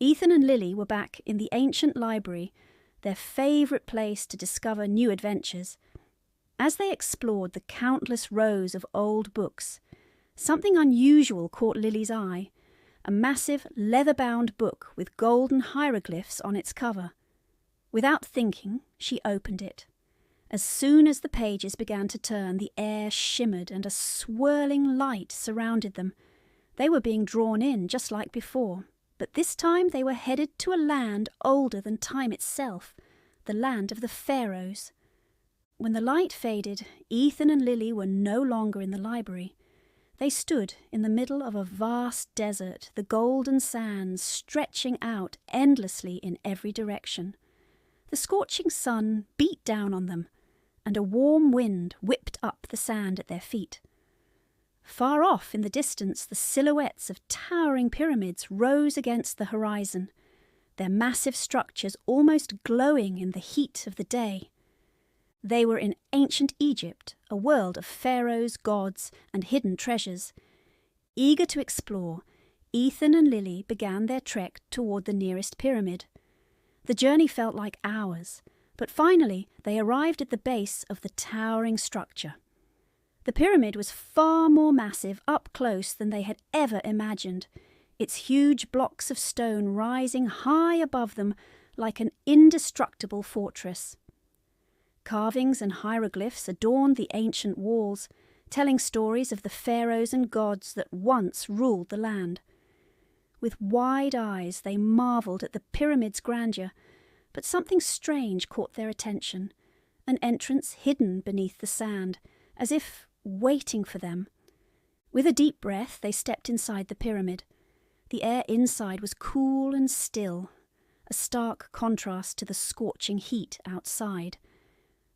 Ethan and Lily were back in the ancient library, their favourite place to discover new adventures. As they explored the countless rows of old books, something unusual caught Lily's eye, a massive leather-bound book with golden hieroglyphs on its cover. Without thinking, she opened it. As soon as the pages began to turn, the air shimmered and a swirling light surrounded them. They were being drawn in just like before, but this time they were headed to a land older than time itself, the land of the Pharaohs. When the light faded, Ethan and Lily were no longer in the library. They stood in the middle of a vast desert, the golden sands stretching out endlessly in every direction. The scorching sun beat down on them, and a warm wind whipped up the sand at their feet. Far off in the distance, the silhouettes of towering pyramids rose against the horizon, their massive structures almost glowing in the heat of the day. They were in ancient Egypt, a world of pharaohs, gods, and hidden treasures. Eager to explore, Ethan and Lily began their trek toward the nearest pyramid. The journey felt like hours, but finally they arrived at the base of the towering structure. The pyramid was far more massive up close than they had ever imagined, its huge blocks of stone rising high above them like an indestructible fortress. Carvings and hieroglyphs adorned the ancient walls, telling stories of the pharaohs and gods that once ruled the land. With wide eyes they marvelled at the pyramid's grandeur, but something strange caught their attention, an entrance hidden beneath the sand, as if waiting for them. With a deep breath they stepped inside the pyramid. The air inside was cool and still, a stark contrast to the scorching heat outside.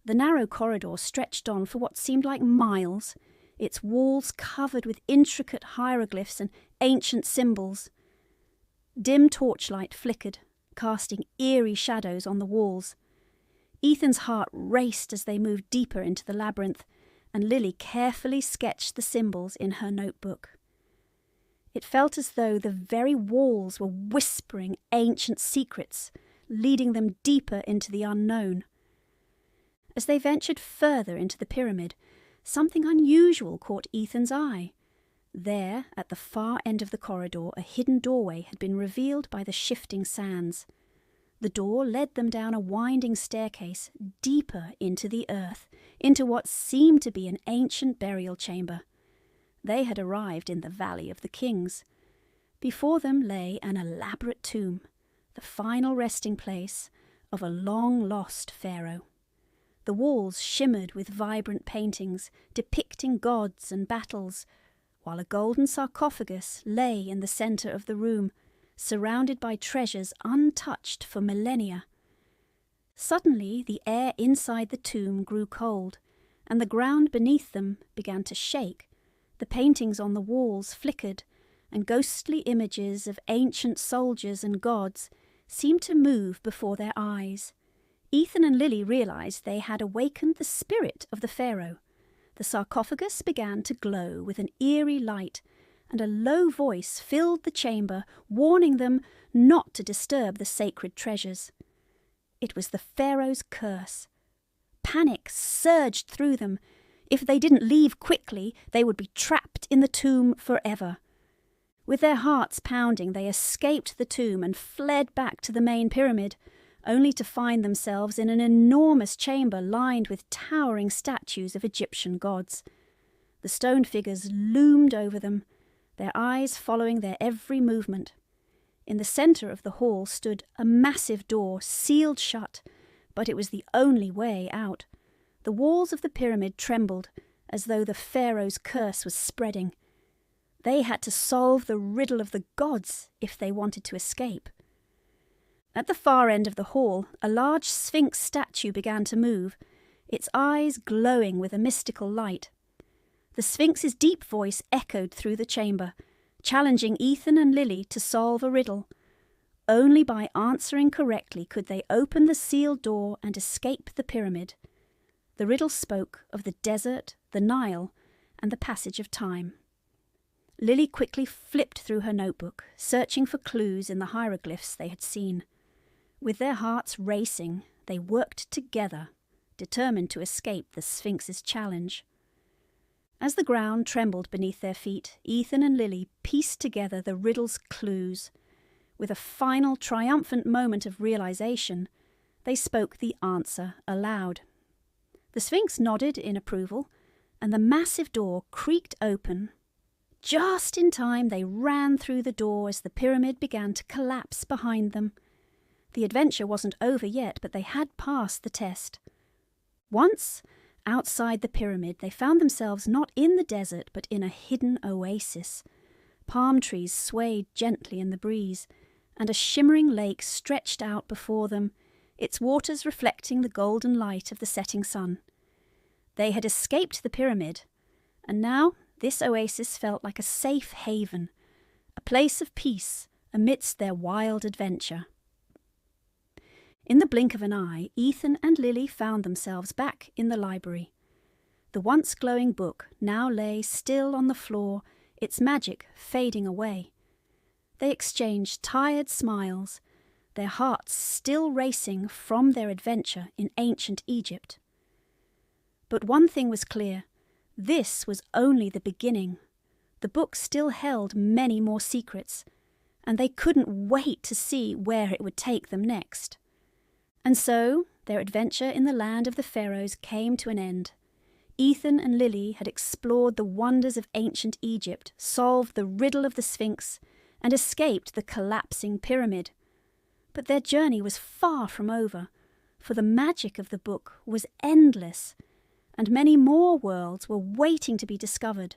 The narrow corridor stretched on for what seemed like miles, its walls covered with intricate hieroglyphs and ancient symbols. Dim torchlight flickered, casting eerie shadows on the walls. Ethan's heart raced as they moved deeper into the labyrinth, and Lily carefully sketched the symbols in her notebook. It felt as though the very walls were whispering ancient secrets, leading them deeper into the unknown. As they ventured further into the pyramid, something unusual caught Ethan's eye. There, at the far end of the corridor, a hidden doorway had been revealed by the shifting sands. The door led them down a winding staircase deeper into the earth, into what seemed to be an ancient burial chamber. They had arrived in the Valley of the Kings. Before them lay an elaborate tomb, the final resting place of a long-lost pharaoh. The walls shimmered with vibrant paintings depicting gods and battles, while a golden sarcophagus lay in the centre of the room, surrounded by treasures untouched for millennia. Suddenly the air inside the tomb grew cold, and the ground beneath them began to shake. The paintings on the walls flickered, and ghostly images of ancient soldiers and gods seemed to move before their eyes. Ethan and Lily realised they had awakened the spirit of the pharaoh. The sarcophagus began to glow with an eerie light, and a low voice filled the chamber, warning them not to disturb the sacred treasures. It was the pharaoh's curse. Panic surged through them. If they didn't leave quickly, they would be trapped in the tomb forever. With their hearts pounding, they escaped the tomb and fled back to the main pyramid, only to find themselves in an enormous chamber lined with towering statues of Egyptian gods. The stone figures loomed over them, their eyes following their every movement. In the centre of the hall stood a massive door, sealed shut, but it was the only way out. The walls of the pyramid trembled, as though the pharaoh's curse was spreading. They had to solve the riddle of the gods if they wanted to escape. At the far end of the hall, a large Sphinx statue began to move, its eyes glowing with a mystical light. The Sphinx's deep voice echoed through the chamber, challenging Ethan and Lily to solve a riddle. Only by answering correctly could they open the sealed door and escape the pyramid. The riddle spoke of the desert, the Nile, and the passage of time. Lily quickly flipped through her notebook, searching for clues in the hieroglyphs they had seen. With their hearts racing, they worked together, determined to escape the Sphinx's challenge. As the ground trembled beneath their feet, Ethan and Lily pieced together the riddle's clues. With a final triumphant moment of realization, they spoke the answer aloud. The Sphinx nodded in approval, and the massive door creaked open. Just in time, they ran through the door as the pyramid began to collapse behind them. The adventure wasn't over yet, but they had passed the test. Once, outside the pyramid, they found themselves not in the desert, but in a hidden oasis. Palm trees swayed gently in the breeze, and a shimmering lake stretched out before them, its waters reflecting the golden light of the setting sun. They had escaped the pyramid, and now this oasis felt like a safe haven, a place of peace amidst their wild adventure. In the blink of an eye, Ethan and Lily found themselves back in the library. The once glowing book now lay still on the floor, its magic fading away. They exchanged tired smiles, their hearts still racing from their adventure in ancient Egypt. But one thing was clear. This was only the beginning. The book still held many more secrets, and they couldn't wait to see where it would take them next. And so, their adventure in the land of the Pharaohs came to an end. Ethan and Lily had explored the wonders of ancient Egypt, solved the riddle of the Sphinx, and escaped the collapsing pyramid. But their journey was far from over, for the magic of the book was endless, and many more worlds were waiting to be discovered.